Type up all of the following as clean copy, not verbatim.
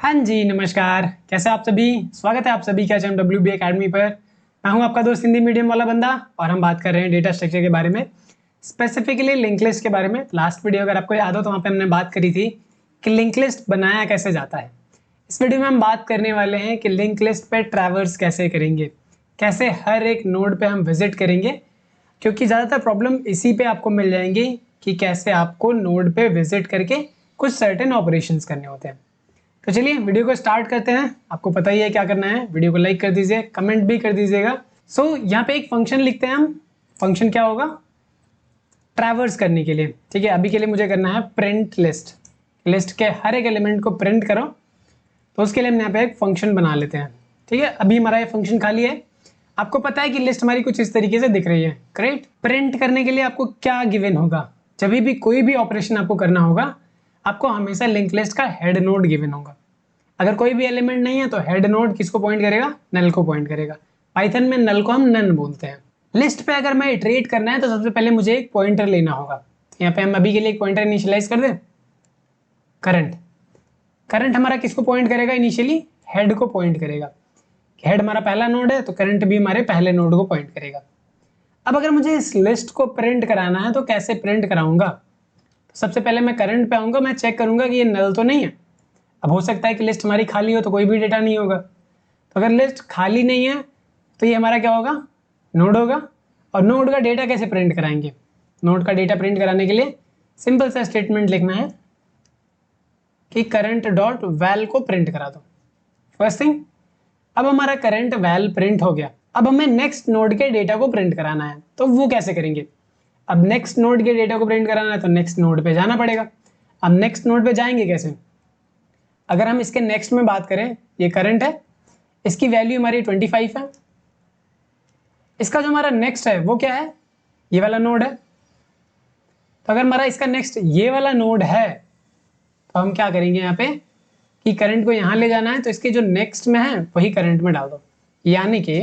हाँ जी, नमस्कार। कैसे आप सभी? स्वागत है आप सभी का WB अकेडमी पर। मैं हूं आपका दोस्त हिंदी मीडियम वाला बंदा और हम बात कर रहे हैं डेटा स्ट्रक्चर के बारे में, स्पेसिफिकली लिंक लिस्ट के बारे में। लास्ट वीडियो अगर आपको याद हो तो वहाँ पे हमने बात करी थी कि लिंक लिस्ट बनाया कैसे जाता है। इस वीडियो में हम बात करने वाले हैं कि लिंक लिस्ट पे ट्रैवर्स कैसे करेंगे, कैसे हर एक नोड पे हम विजिट करेंगे, क्योंकि ज़्यादातर प्रॉब्लम इसी पे आपको मिल जाएंगी कि कैसे आपको नोड पे विजिट करके कुछ सर्टेन ऑपरेशंस करने होते हैं। तो चलिए वीडियो को स्टार्ट करते हैं। आपको पता ही है क्या करना है, वीडियो को लाइक कर दीजिए, कमेंट भी कर दीजिएगा। यहाँ पे एक फंक्शन लिखते हैं हम। फंक्शन क्या होगा? ट्रैवर्स करने के लिए। ठीक है, अभी के लिए मुझे करना है प्रिंट लिस्ट। लिस्ट के हर एक एलिमेंट को प्रिंट करो, तो उसके लिए हम यहाँ पे एक फंक्शन बना लेते हैं। ठीक है, अभी हमारा ये फंक्शन खाली है। आपको पता है कि लिस्ट हमारी कुछ इस तरीके से दिख रही है। करेक्ट। प्रिंट करने के लिए आपको क्या गिवन होगा? जब भी कोई भी ऑपरेशन आपको करना होगा, आपको हमेशा लिंक लिस्ट का हेड नोड गिवन होगा। अगर कोई भी एलिमेंट नहीं है तो हेड नोड किसको पॉइंट करेगा? नल को पॉइंट करेगा। पाइथन में नल को हम नन बोलते हैं। लिस्ट पे अगर मैं इटरेट करना है तो सबसे पहले मुझे एक पॉइंटर लेना होगा। यहाँ पे हम अभी के लिए एक पॉइंटर इनिशियलाइज कर दें। करंट। करंट हमारा किसको पॉइंट करेगा? इनिशियली हेड को पॉइंट करेगा। हेड हमारा पहला नोड है तो करंट भी हमारे पहले नोड को पॉइंट करेगा। अब अगर मुझे इस लिस्ट को प्रिंट कराना है तो कैसे प्रिंट कराऊंगा? तो सबसे पहले मैं करंट पे आऊंगा, मैं चेक करूंगा कि ये नल तो नहीं है। अब हो सकता है कि लिस्ट हमारी खाली हो तो कोई भी डेटा नहीं होगा। तो अगर लिस्ट खाली नहीं है तो ये हमारा क्या होगा? नोड होगा। और नोड का डेटा कैसे प्रिंट कराएंगे? नोड का डेटा प्रिंट कराने के लिए सिंपल सा स्टेटमेंट लिखना है कि करंट डॉट वैल को प्रिंट करा दो। फर्स्ट थिंग, अब हमारा करंट वैल प्रिंट हो गया। अब हमें नेक्स्ट नोड के डेटा को प्रिंट कराना है, तो वो कैसे करेंगे? अब नेक्स्ट नोड के डेटा को प्रिंट कराना है तो नेक्स्ट नोड पे जाना पड़ेगा। अब नेक्स्ट नोड पे जाएंगे कैसे? अगर हम इसके नेक्स्ट में बात करें, ये करंट है, इसकी वैल्यू हमारी 25 है। इसका जो हमारा नेक्स्ट है वो क्या है? ये वाला नोड है। तो अगर हमारा इसका नेक्स्ट ये वाला नोड है तो हम क्या करेंगे यहाँ पे कि करंट को यहां ले जाना है तो इसके जो नेक्स्ट में है वही करंट में डाल दो। यानी कि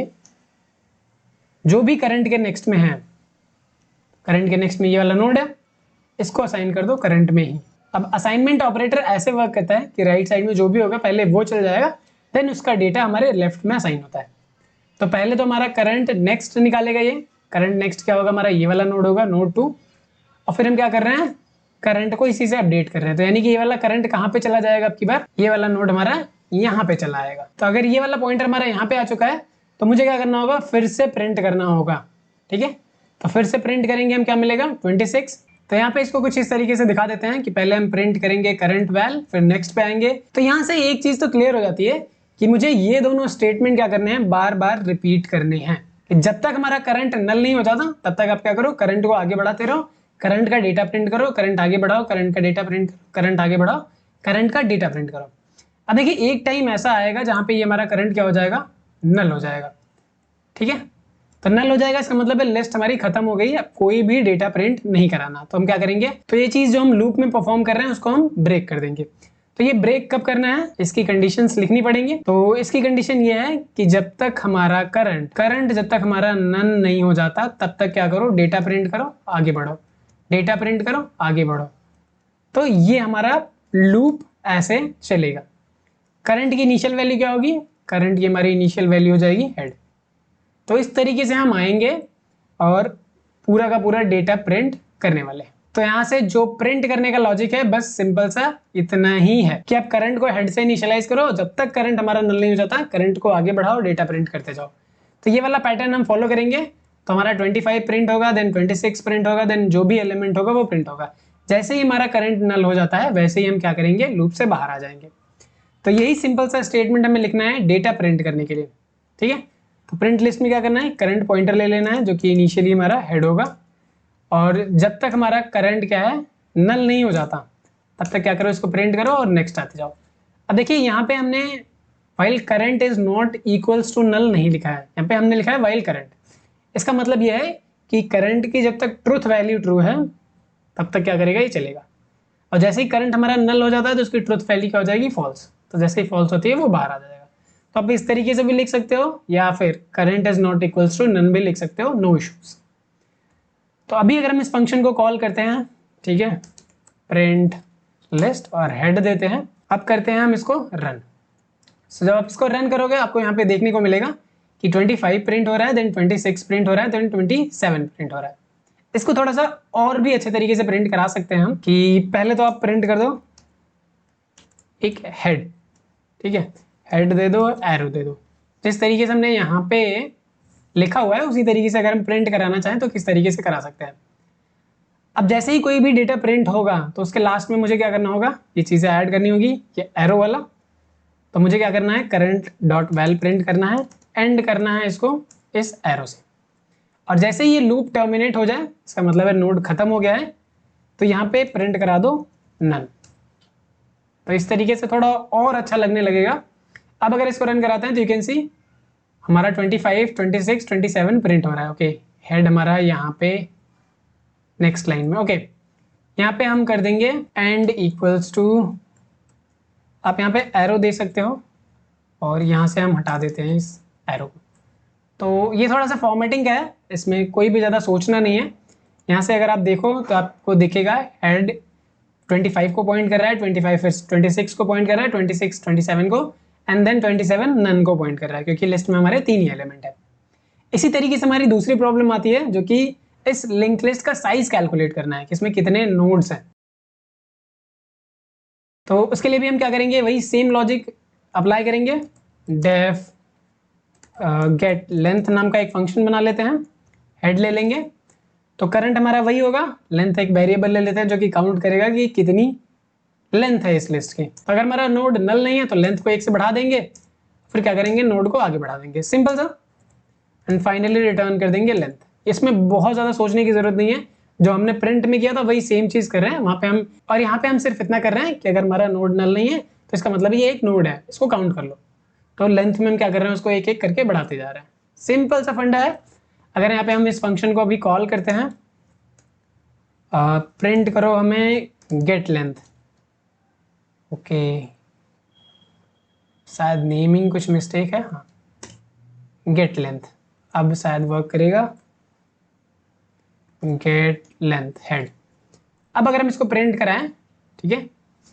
जो भी करंट के नेक्स्ट में है, करंट के नेक्स्ट में ये वाला नोड है, इसको असाइन कर दो करंट में ही। अब असाइनमेंट ऑपरेटर ऐसे वर्क करता है कि राइट साइड में जो भी होगा पहले वो चल जाएगा, देन उसका डेटा हमारे लेफ्ट में असाइन होता है। तो पहले तो हमारा करंट नेक्स्ट निकालेगा। ये करंट नेक्स्ट क्या होगा? हमारा ये वाला नोड होगा, नोड 2। और फिर हम क्या कर रहे हैं? करंट को इसी से अपडेट कर रहे हैं। तो यानी कि ये वाला करंट कहाँ पे चला जाएगा? अब की बार ये वाला नोड हमारा यहाँ पे चला आएगा। तो अगर ये वाला पॉइंटर हमारा यहाँ पे आ चुका है तो मुझे क्या करना होगा? फिर से प्रिंट करना होगा। ठीक है, तो फिर से प्रिंट करेंगे हम, क्या मिलेगा? 26। तो यहाँ पे इसको कुछ इस तरीके से दिखा देते हैं कि पहले हम प्रिंट करेंगे करंट वैल, फिर नेक्स्ट पे आएंगे। तो यहाँ से एक चीज तो क्लियर हो जाती है कि मुझे ये दोनों स्टेटमेंट क्या करने हैं? बार बार रिपीट करने हैं। कि जब तक हमारा करंट नल नहीं हो जाता तब तक आप क्या करो? करंट को आगे बढ़ाते रहो, करंट का डेटा प्रिंट करो, करंट आगे बढ़ाओ, करंट का डेटा प्रिंट करो, करंट आगे बढ़ाओ, करंट का डेटा प्रिंट करो। अब देखिए एक टाइम ऐसा आएगा जहां पे ये हमारा करंट क्या हो जाएगा? नल हो जाएगा। ठीक है, तो नल हो जाएगा, इसका मतलब है लिस्ट हमारी खत्म हो गई, अब कोई भी डेटा प्रिंट नहीं कराना। तो हम क्या करेंगे? तो ये चीज जो हम लूप में परफॉर्म कर रहे हैं उसको हम ब्रेक कर देंगे। तो ये ब्रेक कब करना है? इसकी कंडीशंस लिखनी पड़ेंगी। तो इसकी कंडीशन ये है कि जब तक हमारा करंट जब तक हमारा नन नहीं हो जाता तब तक क्या करो? डेटा प्रिंट करो, आगे बढ़ो, डेटा प्रिंट करो, आगे बढ़ो। तो ये हमारा लूप ऐसे चलेगा। करंट की इनिशियल वैल्यू क्या होगी? करंट की हमारी इनिशियल वैल्यू हो जाएगी हेड। तो इस तरीके से हम आएंगे और पूरा का पूरा डेटा प्रिंट करने वाले। तो यहाँ से जो प्रिंट करने का लॉजिक है बस सिंपल सा इतना ही है कि आप करंट को हेड से इनिशियलाइज करो, जब तक करंट हमारा नल नहीं हो जाता करंट को आगे बढ़ाओ, डेटा प्रिंट करते जाओ। तो ये वाला पैटर्न हम फॉलो करेंगे। तो हमारा 25 प्रिंट होगा, देन 26 प्रिंट होगा, देन जो भी एलिमेंट होगा वो प्रिंट होगा। जैसे ही हमारा करंट नल हो जाता है वैसे ही हम क्या करेंगे? लूप से बाहर आ जाएंगे। तो यही सिंपल सा स्टेटमेंट हमें लिखना है डेटा प्रिंट करने के लिए। ठीक है, तो प्रिंट लिस्ट में क्या करना है? करंट पॉइंटर ले लेना है जो कि इनिशियली हमारा हेड होगा, और जब तक हमारा करंट क्या है? नल नहीं हो जाता तब तक क्या करो? इसको प्रिंट करो और नेक्स्ट आते जाओ। अब देखिए यहाँ पे हमने while current is not equals to null नहीं लिखा है, यहाँ पे हमने लिखा है वाइल करंट। इसका मतलब यह है कि करंट की जब तक ट्रूथ वैल्यू ट्रू है तब तक क्या करेगा? ये चलेगा। और जैसे ही करंट हमारा नल हो जाता है तो उसकी ट्रूथ वैल्यू क्या हो जाएगी? फॉल्स। तो जैसे ही फॉल्स होती है वो बाहर आ जाएगा। तो आप इस तरीके से भी लिख सकते हो, या फिर current is not equals to none भी लिख सकते हो, नो इश्यूज। तो अभी अगर हम इस फंक्शन को कॉल करते हैं, ठीक है, प्रिंट लिस्ट और हेड देते हैं, अब करते हैं हम इसको रन। सो जब आप इसको रन करोगे आपको यहाँ पे देखने को मिलेगा कि 25 प्रिंट हो रहा है, देन 26 प्रिंट हो रहा है, देन 27 प्रिंट हो रहा है। इसको थोड़ा सा और भी अच्छे तरीके से प्रिंट करा सकते हैं हम कि पहले तो आप प्रिंट कर दो एक हेड, ठीक है, हेड दे दो, एरो दे दो। जिस तरीके से हमने यहाँ पे लिखा हुआ है उसी तरीके से अगर हम प्रिंट कराना चाहें तो किस तरीके से करा सकते हैं। अब जैसे ही कोई भी डेटा प्रिंट होगा तो उसके लास्ट में मुझे क्या करना होगा, ये चीज़ें ऐड करनी होगी, ये एरो वाला। तो मुझे क्या करना है, करंट डॉट वैल प्रिंट करना है, एंड करना है इसको इस एरो से। और जैसे ही ये लूप टर्मिनेट हो जाए, इसका मतलब है नोड खत्म हो गया है, तो यहाँ पे प्रिंट करा दो नन। तो इस तरीके से थोड़ा और अच्छा लगने लगेगा। अब अगर इसको रन कराते हैं तो यू कैन सी हमारा 25, 26, 27 प्रिंट हो रहा है। ओके, हेड हमारा यहाँ पे नेक्स्ट लाइन में। ओके, यहाँ पे हम कर देंगे एंड इक्वल्स टू, आप यहाँ पे एरो दे सकते हो और यहाँ से हम हटा देते हैं इस एरो को। तो ये थोड़ा सा फॉर्मेटिंग का है, इसमें कोई भी ज़्यादा सोचना नहीं है। यहाँ से अगर आप देखो तो आपको दिखेगा हेड 25 को पॉइंट कर रहा है, 25 फिर 26 को पॉइंट कर रहा है, 26 27 को, एंड देन 27 नन को पॉइंट कर रहा है, क्योंकि लिस्ट में हमारे 3 ही एलिमेंट है। इसी तरीके से हमारी दूसरी प्रॉब्लम आती है जो कि इस लिंक लिस्ट का साइज कैलकुलेट करना है कि इसमें कितने नोड्स हैं। तो उसके लिए भी हम क्या करेंगे, वही सेम लॉजिक अप्लाई करेंगे। डेफ गेट लेंथ नाम का एक फंक्शन बना लेते हैं, हेड ले लेंगे, तो करंट हमारा वही होगा, लेंथ एक वेरिएबल ले लेते हैं जो कि काउंट करेगा कि कितनी लेंथ है इस लिस्ट की। तो अगर हमारा नोड नल नहीं है तो लेंथ को 1 से बढ़ा देंगे, फिर क्या करेंगे, नोड को आगे बढ़ा देंगे, सिंपल सा, एंड फाइनली रिटर्न कर देंगे लेंथ। इसमें बहुत ज़्यादा सोचने की जरूरत नहीं है, जो हमने प्रिंट में किया था वही सेम चीज़ कर रहे हैं वहाँ पे हम। और यहाँ पे हम सिर्फ इतना कर रहे हैं कि अगर हमारा नोड नल नहीं है तो इसका मतलब ये एक नोड है, इसको काउंट कर लो। तो लेंथ में हम क्या कर रहे हैं, उसको एक एक करके बढ़ाते जा रहे हैं। सिंपल सा फंडा है। अगर यहाँ पे हम इस फंक्शन को अभी कॉल करते हैं, प्रिंट करो हमें गेट लेंथ। ओके, शायद नेमिंग कुछ मिस्टेक है, हाँ, गेट लेंथ अब शायद वर्क करेगा, गेट लेंथ हेड। अब अगर हम इसको प्रिंट कराएं, ठीक है,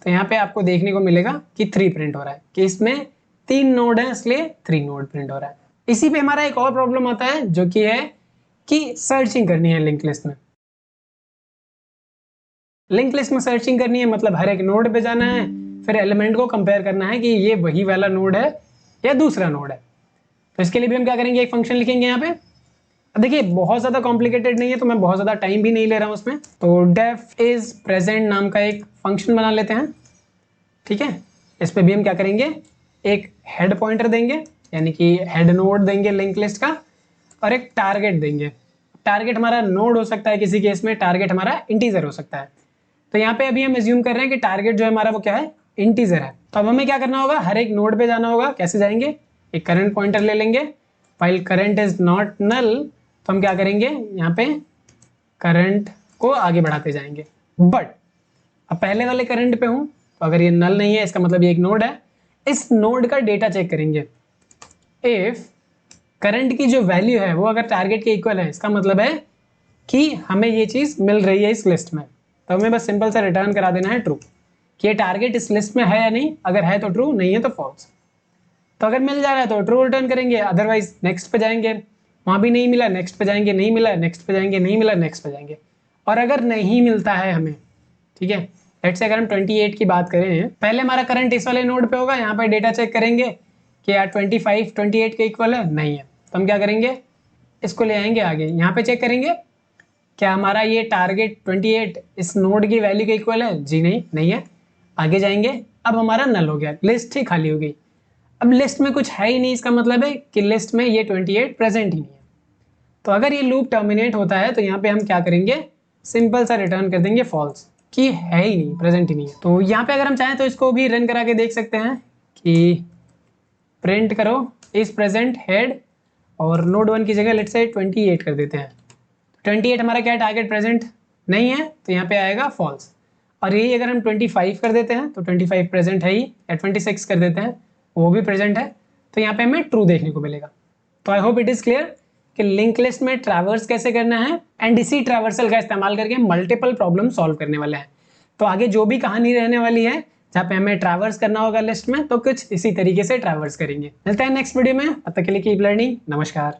तो यहाँ पे आपको देखने को मिलेगा कि 3 प्रिंट हो रहा है, कि इसमें 3 नोड है इसलिए 3 नोड प्रिंट हो रहा है। इसी पे हमारा एक और प्रॉब्लम आता है जो कि है कि सर्चिंग करनी है लिंक लिस्ट में। लिंक लिस्ट में सर्चिंग करनी है मतलब हर एक नोड पे जाना है, फिर एलिमेंट को कंपेयर करना है कि ये वही वाला नोड है या दूसरा नोड है। तो इसके लिए भी हम क्या करेंगे, एक फंक्शन लिखेंगे यहाँ पे। अब देखिए बहुत ज़्यादा कॉम्प्लिकेटेड नहीं है तो मैं बहुत ज़्यादा टाइम भी नहीं ले रहा हूँ उसमें। तो डेफ इज प्रेजेंट नाम का एक फंक्शन बना लेते हैं, ठीक है। इस पे भी हम क्या करेंगे, एक हेड पॉइंटर देंगे, यानी कि हेड नोड देंगे लिंक लिस्ट का, और एक टारगेट देंगे। टारगेट हमारा नोड हो सकता है किसी केस में, टारगेट हमारा इंटीजर हो सकता है। तो यहाँ पे अभी हम एज्यूम कर रहे हैं कि टारगेट जो है हमारा वो क्या है, इंटीजर है। तो अब हमें क्या करना होगा, हर एक नोड पे जाना होगा। कैसे जाएंगे, एक करंट पॉइंटर ले लेंगे, file current is not null, तो हम क्या करेंगे, यहाँ पे करंट को आगे बढ़ाते जाएंगे। बट अब पहले वाले करंट पे हूँ तो अगर ये नल नहीं है इसका मतलब ये एक नोड है। इस नोड का डेटा चेक करेंगे, इफ करंट की जो वैल्यू है वो अगर टारगेट के इक्वल है, इसका मतलब है कि हमें ये चीज मिल रही है इस लिस्ट में। तो हमें बस सिंपल सा रिटर्न करा देना है ट्रू, कि ये टारगेट इस लिस्ट में है या नहीं, अगर है तो ट्रू, नहीं है तो फॉल्स। तो अगर मिल जा रहा है तो ट्रू रिटर्न करेंगे, अदरवाइज नेक्स्ट पे जाएंगे, वहां भी नहीं मिला नेक्स्ट पे जाएंगे, नहीं मिला नेक्स्ट पे जाएंगे, नहीं मिला नेक्स्ट पे जाएंगे। और अगर नहीं मिलता है हमें, ठीक है, लेट्स से अगर हम 28 की बात करें, पहले हमारा करंट इस वाले नोड पे होगा, यहाँ पे डेटा चेक करेंगे कि यार 25 28 के इक्वल है, नहीं है, तो हम क्या करेंगे, इसको ले आएंगे आगे, यहाँ पे चेक करेंगे क्या हमारा ये टारगेट 28 इस नोड की वैल्यू के इक्वल है, जी नहीं है, आगे जाएंगे। अब हमारा नल हो गया, लिस्ट ही खाली हो गई। अब लिस्ट में कुछ है ही नहीं, इसका मतलब है कि लिस्ट में ये 28 प्रेजेंट ही नहीं है। तो अगर ये लूप टर्मिनेट होता है तो यहाँ पे हम क्या करेंगे, सिंपल सा रिटर्न कर देंगे फॉल्स, कि है ही नहीं, प्रेजेंट ही नहीं है। तो यहाँ पे अगर हम चाहें तो इसको भी रन करा के देख सकते हैं कि प्रिंट करो इस प्रेजेंट हेड, और नोड 1 की जगह लेट्स से 28 कर देते हैं। 28 हमारा क्या है, टारगेट प्रेजेंट नहीं है, तो यहाँ पे आएगा फॉल्स। और यही अगर हम 25 कर देते हैं तो 25 प्रेजेंट है ही, या 26 कर देते हैं वो भी प्रेजेंट है, तो यहाँ पे हमें ट्रू देखने को मिलेगा। तो I hope it is clear कि लिंक लिस्ट में ट्रैवर्स कैसे करना है, एंड इसी ट्रैवर्सल का इस्तेमाल करके मल्टीपल प्रॉब्लम सॉल्व करने वाले हैं। तो आगे जो भी कहानी रहने वाली है, जहाँ पे हमें ट्रैवर्स करना होगा लिस्ट में, तो कुछ इसी तरीके से ट्रैवर्स करेंगे। मिलते हैं नेक्स्ट वीडियो में, तब तक के लिए कीप लर्निंग। नमस्कार।